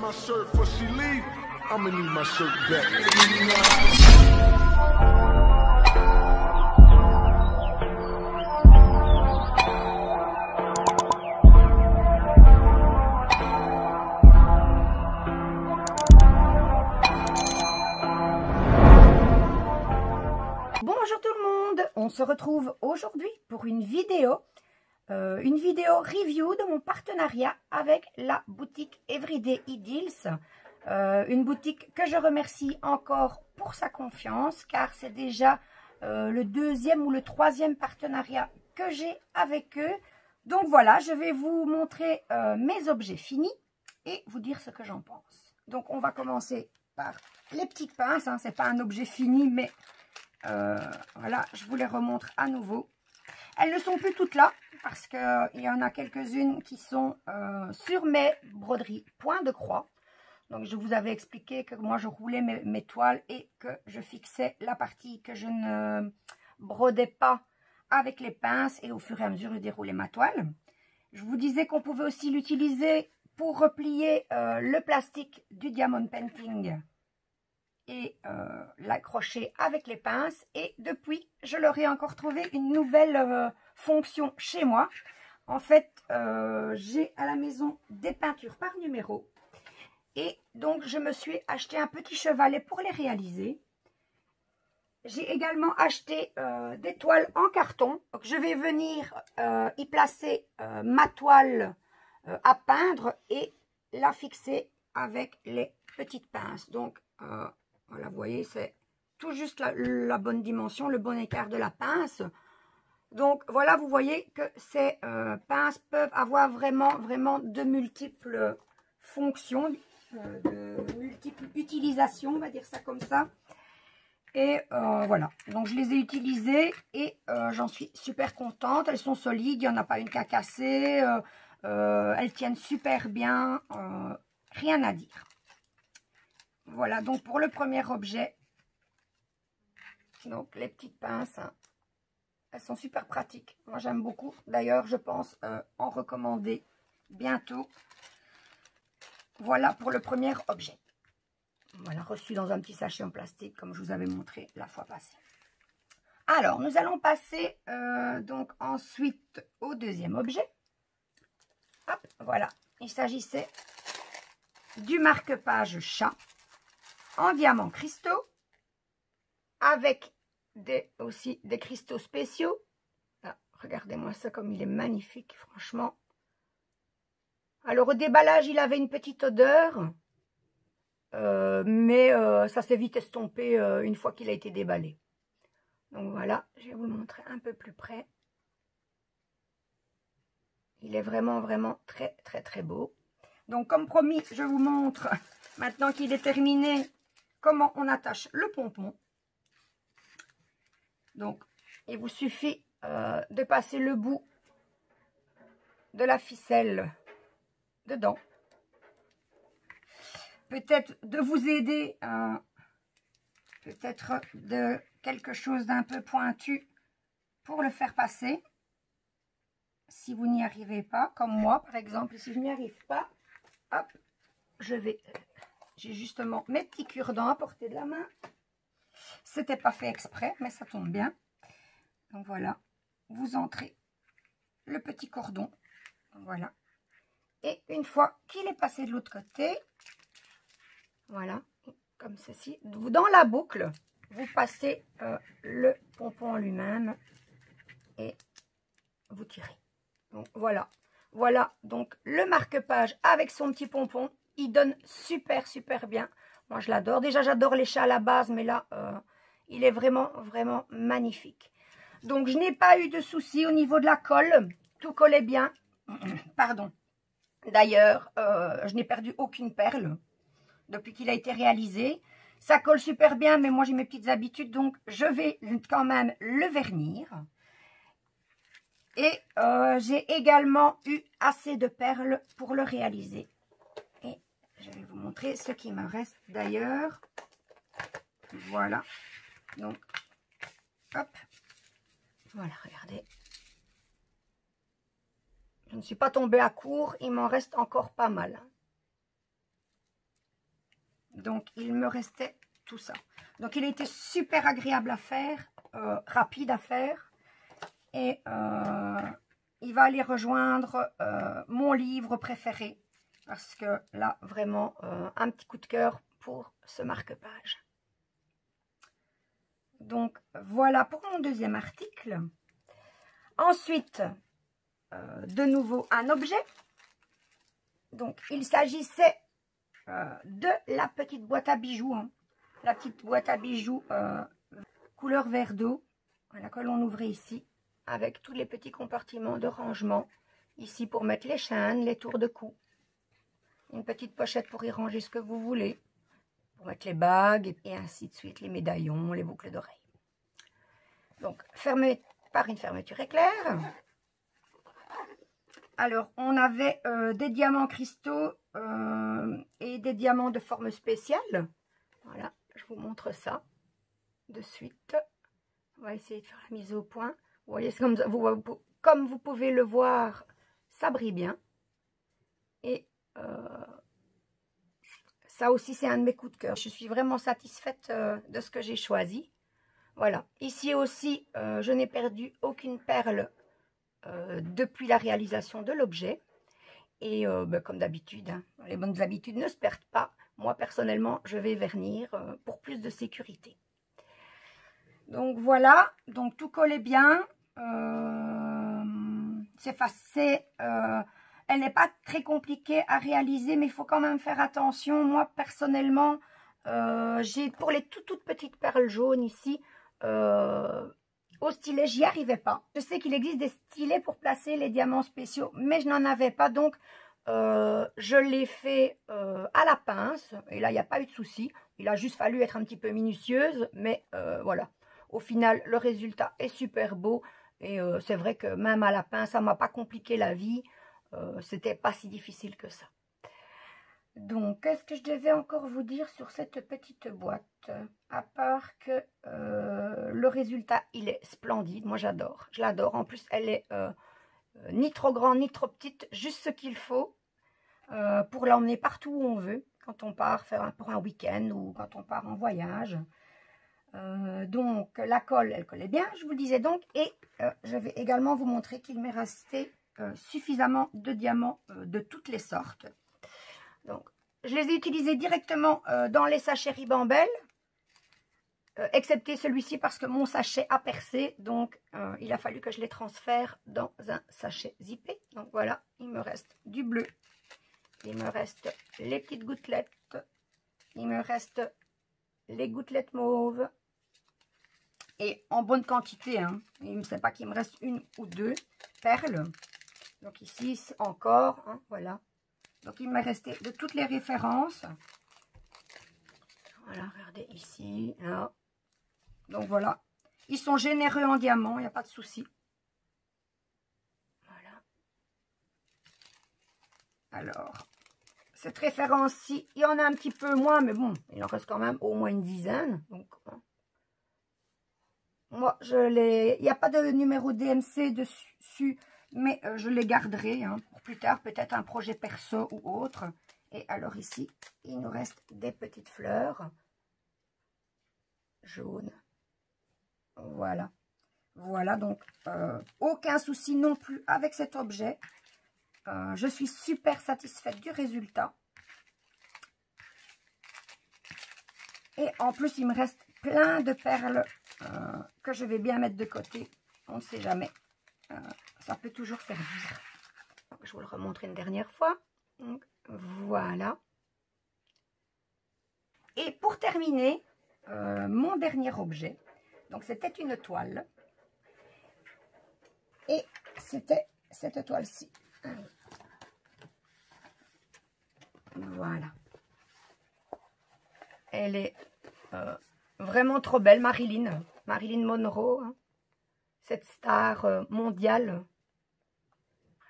my shirt before she leave, I'ma need my shirt back. Bonjour tout le monde, on se retrouve aujourd'hui pour une vidéo review de mon partenariat avec la boutique Everyday Ideals. Une boutique que je remercie encore pour sa confiance, car c'est déjà le deuxième ou le troisième partenariat que j'ai avec eux. Donc voilà, je vais vous montrer mes objets finis et vous dire ce que j'en pense. Donc on va commencer par les petites pinces, hein. C'est pas un objet fini, mais voilà, je vous les remontre à nouveau. Elles ne sont plus toutes là, parce qu'il y en a quelques-unes qui sont sur mes broderies point de croix. Donc je vous avais expliqué que moi je roulais mes toiles et que je fixais la partie que je ne brodais pas avec les pinces, et au fur et à mesure je déroulais ma toile. Je vous disais qu'on pouvait aussi l'utiliser pour replier le plastique du diamond painting et l'accrocher avec les pinces. Et depuis, je leur ai encore trouvé une nouvelle fonction chez moi. En fait, j'ai à la maison des peintures par numéro. Et donc, je me suis acheté un petit chevalet pour les réaliser. J'ai également acheté des toiles en carton. Donc, je vais venir y placer ma toile à peindre et la fixer avec les petites pinces. Donc, voilà, vous voyez, c'est tout juste la bonne dimension, le bon écart de la pince. Donc, voilà, vous voyez que ces pinces peuvent avoir vraiment de multiples fonctions, de multiples utilisations, on va dire ça comme ça. Et voilà, donc je les ai utilisées et j'en suis super contente. Elles sont solides, il n'y en a pas une qui a cassé, elles tiennent super bien, rien à dire. Voilà, donc pour le premier objet, donc les petites pinces, hein, elles sont super pratiques. Moi, j'aime beaucoup. D'ailleurs, je pense en recommander bientôt. Voilà pour le premier objet. Voilà, reçu dans un petit sachet en plastique, comme je vous avais montré la fois passée. Alors, nous allons passer donc ensuite au deuxième objet. Hop, voilà. Il s'agissait du marque-page chat en diamants cristaux, avec aussi des cristaux spéciaux. Ah, regardez-moi ça comme il est magnifique, franchement. Alors au déballage, il avait une petite odeur, mais ça s'est vite estompé une fois qu'il a été déballé. Donc voilà, je vais vous le montrer un peu plus près. Il est vraiment très beau. Donc comme promis, je vous montre, maintenant qu'il est terminé, comment on attache le pompon. Donc, il vous suffit de passer le bout de la ficelle dedans. Peut-être de vous aider, peut-être de quelque chose d'un peu pointu pour le faire passer. Si vous n'y arrivez pas, comme moi par exemple, si je n'y arrive pas, hop, j'ai justement mes petits cure-dents à portée de la main. C'était pas fait exprès, mais ça tombe bien. Donc voilà, vous entrez le petit cordon, voilà. Et une fois qu'il est passé de l'autre côté, voilà, comme ceci, dans la boucle, vous passez le pompon lui-même et vous tirez. Donc voilà, voilà donc le marque-page avec son petit pompon. Il donne super bien. Moi je l'adore. Déjà j'adore les chats à la base, mais là il est vraiment magnifique. Donc je n'ai pas eu de soucis au niveau de la colle. Tout collait bien. Pardon. D'ailleurs, je n'ai perdu aucune perle depuis qu'il a été réalisé. Ça colle super bien, mais moi j'ai mes petites habitudes, donc je vais quand même le vernir. Et j'ai également eu assez de perles pour le réaliser. Et je vais vous montrer ce qui me reste d'ailleurs. Voilà. Donc, hop. Voilà, regardez. Je ne suis pas tombée à court, il m'en reste encore pas mal. Donc, il me restait tout ça. Donc, il était super agréable à faire, rapide à faire. Et il va aller rejoindre mon livre préféré. Parce que là, vraiment, un petit coup de cœur pour ce marque-page. Donc, voilà pour mon deuxième article. Ensuite, de nouveau, un objet. Donc, il s'agissait de la petite boîte à bijoux. Hein. La petite boîte à bijoux couleur vert d'eau. Voilà, que l'on ouvrait ici. Avec tous les petits compartiments de rangement. Ici, pour mettre les chaînes, les tours de cou. Une petite pochette pour y ranger ce que vous voulez. Pour mettre les bagues et ainsi de suite. Les médaillons, les boucles d'oreilles. Donc, fermé par une fermeture éclair. Alors, on avait des diamants cristaux et des diamants de forme spéciale. Voilà, je vous montre ça de suite. On va essayer de faire la mise au point. Vous voyez, comme vous pouvez le voir, ça brille bien. Et ça aussi, c'est un de mes coups de cœur. Je suis vraiment satisfaite de ce que j'ai choisi. Voilà. Ici aussi, je n'ai perdu aucune perle depuis la réalisation de l'objet. Et comme d'habitude, hein, les bonnes habitudes ne se perdent pas. Moi, personnellement, je vais vernir pour plus de sécurité. Donc, voilà. Donc, tout collait bien. C'est facile. Elle n'est pas très compliquée à réaliser, mais il faut quand même faire attention. Moi, personnellement, j'ai pour les toutes petites perles jaunes ici, au stylet, j'y arrivais pas. Je sais qu'il existe des stylets pour placer les diamants spéciaux, mais je n'en avais pas. Donc, je l'ai fait à la pince. Et là, il n'y a pas eu de souci. Il a juste fallu être un petit peu minutieuse. Mais voilà. Au final, le résultat est super beau. Et c'est vrai que même à la pince, ça ne m'a pas compliqué la vie. C'était pas si difficile que ça. Donc, qu'est-ce que je devais encore vous dire sur cette petite boîte? À part que le résultat, il est splendide. Moi, j'adore. Je l'adore. En plus, elle est ni trop grande, ni trop petite. Juste ce qu'il faut pour l'emmener partout où on veut. Quand on part faire pour un week-end ou quand on part en voyage. Donc, la colle, elle collait bien, je vous le disais donc. Et je vais également vous montrer qu'il m'est resté suffisamment de diamants de toutes les sortes. Donc, je les ai utilisés directement dans les sachets Ribambelle, excepté celui-ci parce que mon sachet a percé. Donc, il a fallu que je les transfère dans un sachet zippé. Donc, voilà, il me reste du bleu. Il me reste les petites gouttelettes. Il me reste les gouttelettes mauves. Et en bonne quantité, hein. Il ne sait pas qu'il me reste une ou deux perles. Donc ici, encore, hein, voilà. Donc il m'est resté de toutes les références. Voilà, regardez ici, là. Donc voilà. Ils sont généreux en diamants, il n'y a pas de souci. Voilà. Alors, cette référence-ci, il y en a un petit peu moins, mais bon, il en reste quand même au moins une dizaine. Donc, hein. Moi, il n'y a pas de numéro DMC dessus, mais je les garderai hein, pour plus tard, peut-être un projet perso ou autre. Et alors ici, il nous reste des petites fleurs jaunes. Voilà. Voilà, donc aucun souci non plus avec cet objet. Je suis super satisfaite du résultat. Et en plus, il me reste plein de perles que je vais bien mettre de côté. On ne sait jamais. Ça peut toujours servir. Donc, je vous le remontre une dernière fois. Donc, voilà. Et pour terminer, mon dernier objet. Donc, c'était une toile. Et c'était cette toile-ci. Voilà. Elle est vraiment trop belle, Marilyn Monroe, hein. Cette star mondiale.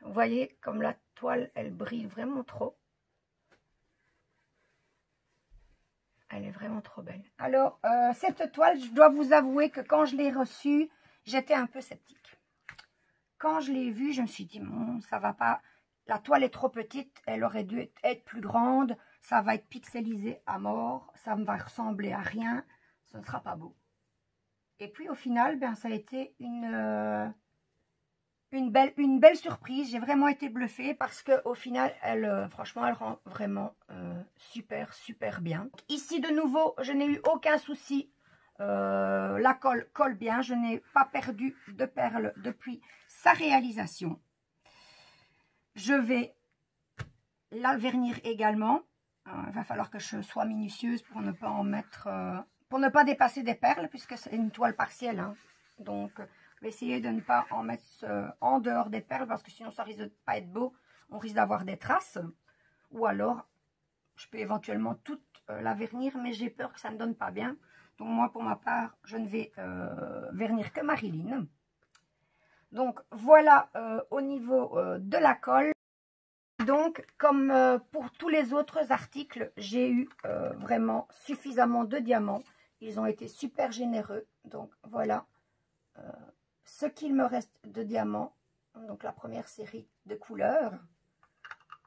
Vous voyez comme la toile, elle brille vraiment trop. Elle est vraiment trop belle. Alors, cette toile, je dois vous avouer que quand je l'ai reçue, j'étais un peu sceptique. Quand je l'ai vue, je me suis dit, bon, ça va pas. la toile est trop petite, elle aurait dû être plus grande. Ça va être pixelisé à mort, ça va ressembler à rien, ce ne sera pas beau. Et puis au final, ben, ça a été une belle surprise. J'ai vraiment été bluffée parce qu'au final, franchement, elle rend vraiment super bien. Ici, de nouveau, je n'ai eu aucun souci. La colle colle bien. Je n'ai pas perdu de perles depuis sa réalisation. Je vais la vernir également. Il va falloir que je sois minutieuse pour ne pas en mettre... pour ne pas dépasser des perles puisque c'est une toile partielle. Hein. Donc... je vais essayer de ne pas en mettre en dehors des perles parce que sinon ça risque de pas être beau. On risque d'avoir des traces. Ou alors, je peux éventuellement toute la vernir, mais j'ai peur que ça ne donne pas bien. Donc moi, pour ma part, je ne vais vernir que Marilyn. Donc voilà au niveau de la colle. Donc, comme pour tous les autres articles, j'ai eu vraiment suffisamment de diamants. Ils ont été super généreux. Donc voilà. Ce qu'il me reste de diamants, donc la première série de couleurs,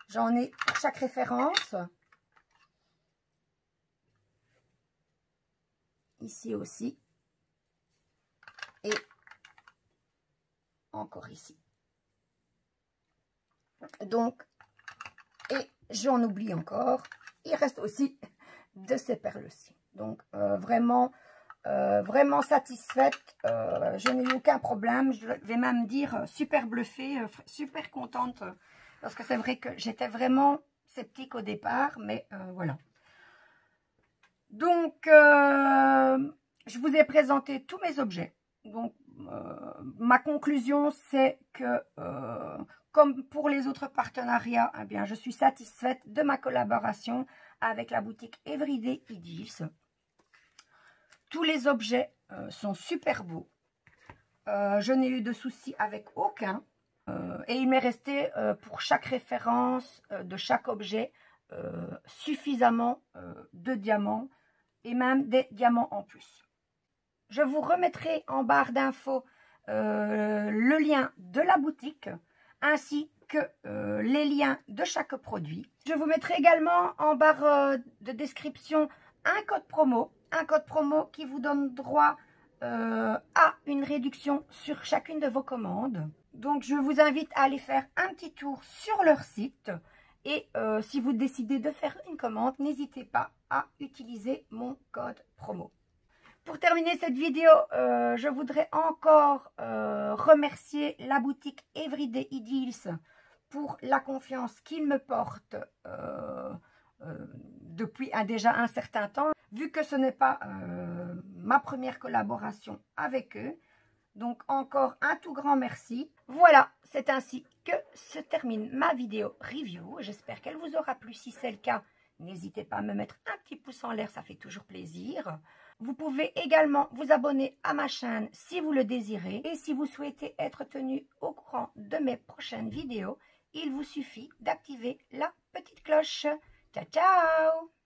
j'en ai pour chaque référence, ici aussi, et encore ici. Donc, et j'en oublie encore, il reste aussi de ces perles-ci. Donc, vraiment satisfaite, je n'ai eu aucun problème, je vais même dire super bluffée, super contente, parce que c'est vrai que j'étais vraiment sceptique au départ, mais voilà. Donc, je vous ai présenté tous mes objets. Donc, ma conclusion, c'est que, comme pour les autres partenariats, eh bien, je suis satisfaite de ma collaboration avec la boutique Everyday Idyls. Tous les objets sont super beaux. Je n'ai eu de soucis avec aucun. Et il m'est resté pour chaque référence de chaque objet suffisamment de diamants et même des diamants en plus. Je vous remettrai en barre d'infos le lien de la boutique ainsi que les liens de chaque produit. Je vous mettrai également en barre de description un code promo. Un code promo qui vous donne droit à une réduction sur chacune de vos commandes. Donc, je vous invite à aller faire un petit tour sur leur site. Et si vous décidez de faire une commande, n'hésitez pas à utiliser mon code promo. Pour terminer cette vidéo, je voudrais encore remercier la boutique Everyday Idyls pour la confiance qu'ils me portent depuis déjà un certain temps. Vu que ce n'est pas ma première collaboration avec eux. Donc encore un tout grand merci. Voilà, c'est ainsi que se termine ma vidéo review. J'espère qu'elle vous aura plu. Si c'est le cas, n'hésitez pas à me mettre un petit pouce en l'air, ça fait toujours plaisir. Vous pouvez également vous abonner à ma chaîne si vous le désirez. Et si vous souhaitez être tenu au courant de mes prochaines vidéos, il vous suffit d'activer la petite cloche. Ciao, ciao!